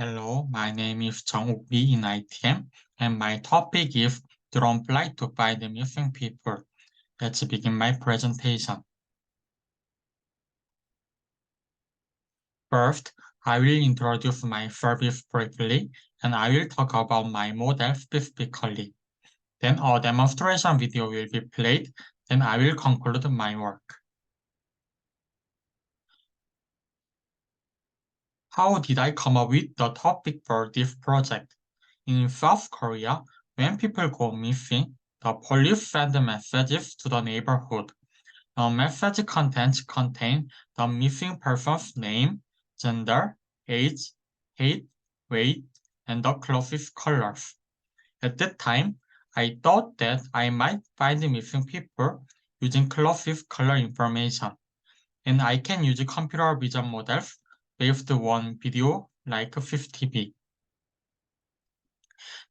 Hello, my name is Jung Lee in ITM, and my topic is Drone Flight to Find the Missing People. Let's begin my presentation. First, I will introduce my service briefly, and I will talk about my model specifically. Then a demonstration video will be played, then I will conclude my work. How did I come up with the topic for this project? In South Korea, when people go missing, the police send messages to the neighborhood. The message contents contain the missing person's name, gender, age, height, weight, and the clothes colors. At that time, I thought that I might find missing people using clothes color information, and I can use computer vision models based on video like 50B.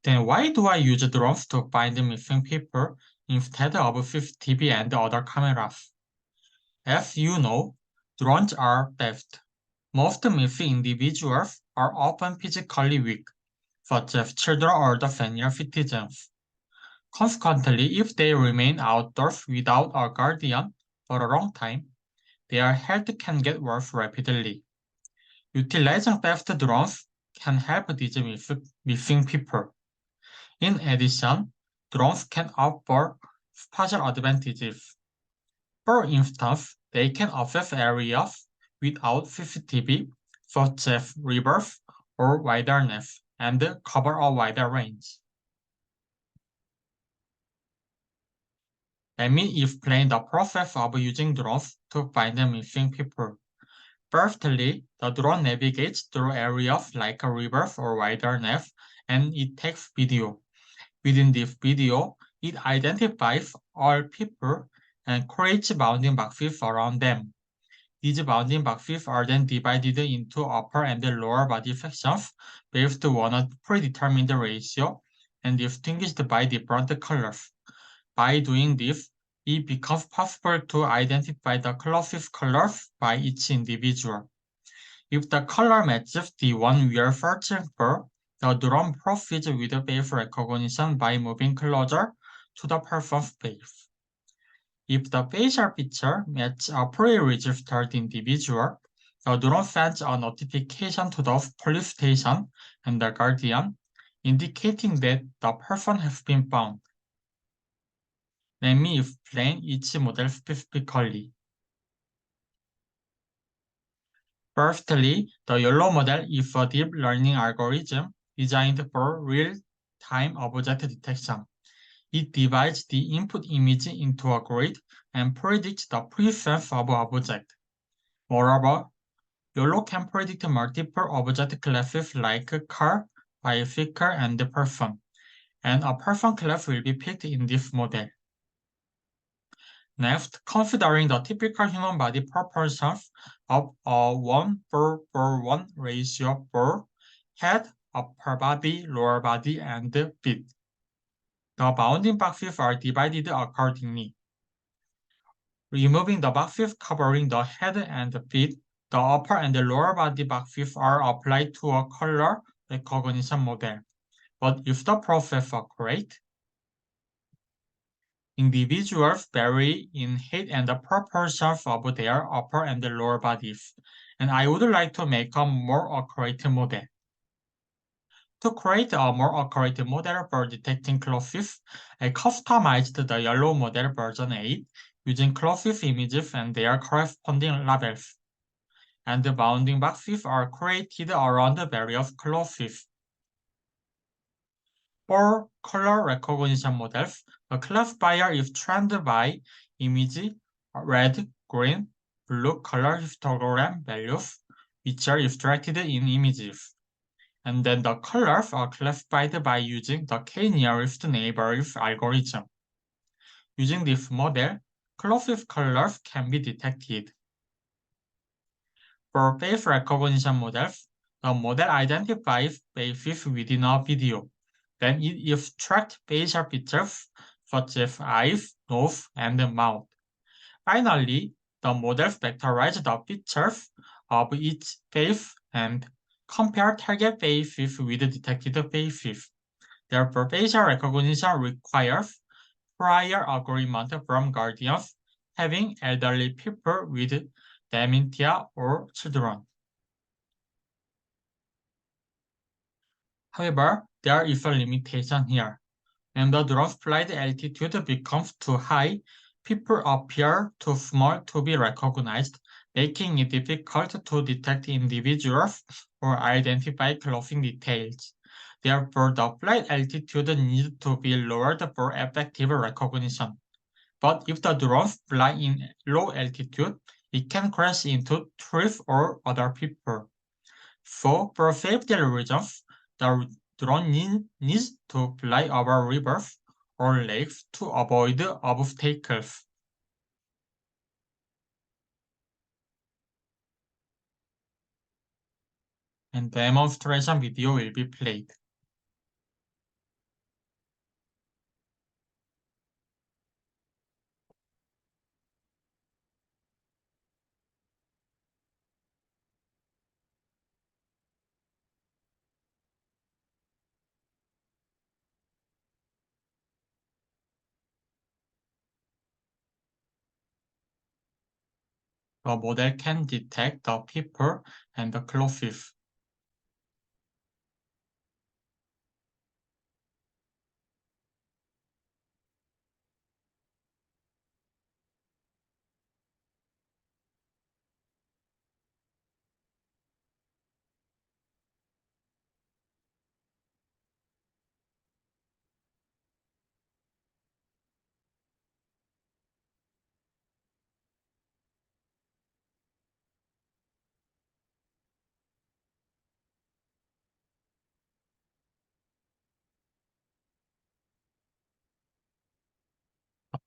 Then why do I use drones to find missing people instead of 50B and other cameras? As you know, drones are theft. Most missing individuals are often physically weak, such as children or the senior citizens. Consequently, if they remain outdoors without a guardian for a long time, their health can get worse rapidly. Utilizing theft drones can help these missing people. In addition, drones can offer spatial advantages. For instance, they can access areas without CCTV, such as rivers or wilderness, and cover a wider range. Let me explain the process of using drones to find the missing people. Firstly, the drone navigates through areas like rivers or wilderness, and it takes video. Within this video, it identifies all people and creates bounding boxes around them. These bounding boxes are then divided into upper and lower body sections based on a predetermined ratio and distinguished by different colors. By doing this, it becomes possible to identify the closest colors by each individual. If the color matches the one we are searching for, the drone proceeds with face recognition by moving closer to the person's face. If the facial feature matches a pre-registered individual, the drone sends a notification to the police station and the guardian, indicating that the person has been found. Let me explain each model specifically. Firstly, the YOLO model is a deep learning algorithm designed for real-time object detection. It divides the input image into a grid and predicts the presence of object. Moreover, YOLO can predict multiple object classes like car, bicycle, and person, and a person class will be picked in this model. Next, considering the typical human body proportions of a 1:1 ratio for head, upper body, lower body, and feet. The bounding boxes are divided accordingly. Removing the boxes covering the head and feet, the upper and lower body boxes are applied to a color recognition model. But is the process accurate? Individuals vary in height and the proportions of their upper and lower bodies, and I would like to make a more accurate model. To create a more accurate model for detecting clothes, I customized the yellow model version 8 using clothes images and their corresponding labels. And the bounding boxes are created around the various clothes. For color recognition models, the classifier is trained by image red, green, blue color histogram values, which are extracted in images. And then the colors are classified by using the k-nearest neighbors algorithm. Using this model, closest colors can be detected. For face recognition models, the model identifies faces within a video. Then it extracts facial features such as eyes, nose, and mouth. Finally, the model vectorizes the features of each face and compare target faces with detected faces. Therefore, facial recognition requires prior agreement from guardians having elderly people with dementia or children. However, there is a limitation here. When the drone's flight altitude becomes too high, people appear too small to be recognized, making it difficult to detect individuals or identify clothing details. Therefore, the flight altitude needs to be lowered for effective recognition. But if the drones fly in low altitude, it can crash into trees or other people. So, for safety reasons, the drone needs to fly over rivers or lakes to avoid obstacles. And demonstration video will be played. The model can detect the people and the clothes.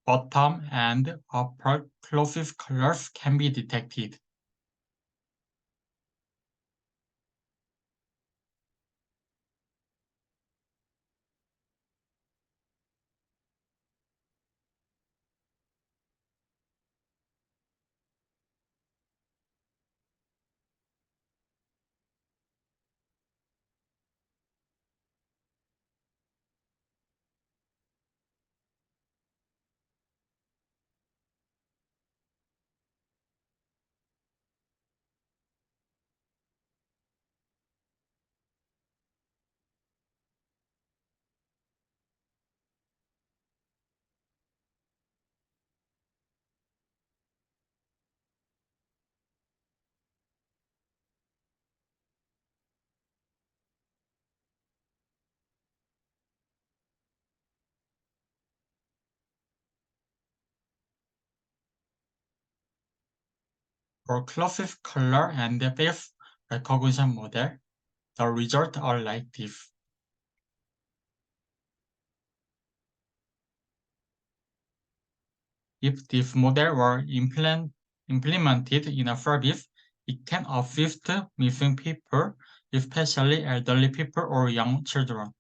Bottom and upper clothes colors can be detected. For clothes color and face recognition model, the results are like this. If this model were implemented in a service, it can assist missing people, especially elderly people or young children.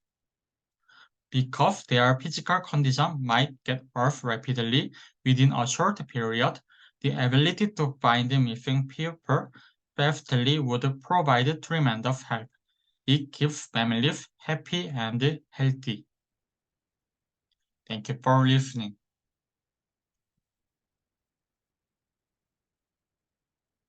Because their physical condition might get worse rapidly within a short period, the ability to find missing people fastly would provide tremendous help. It keeps families happy and healthy. Thank you for listening.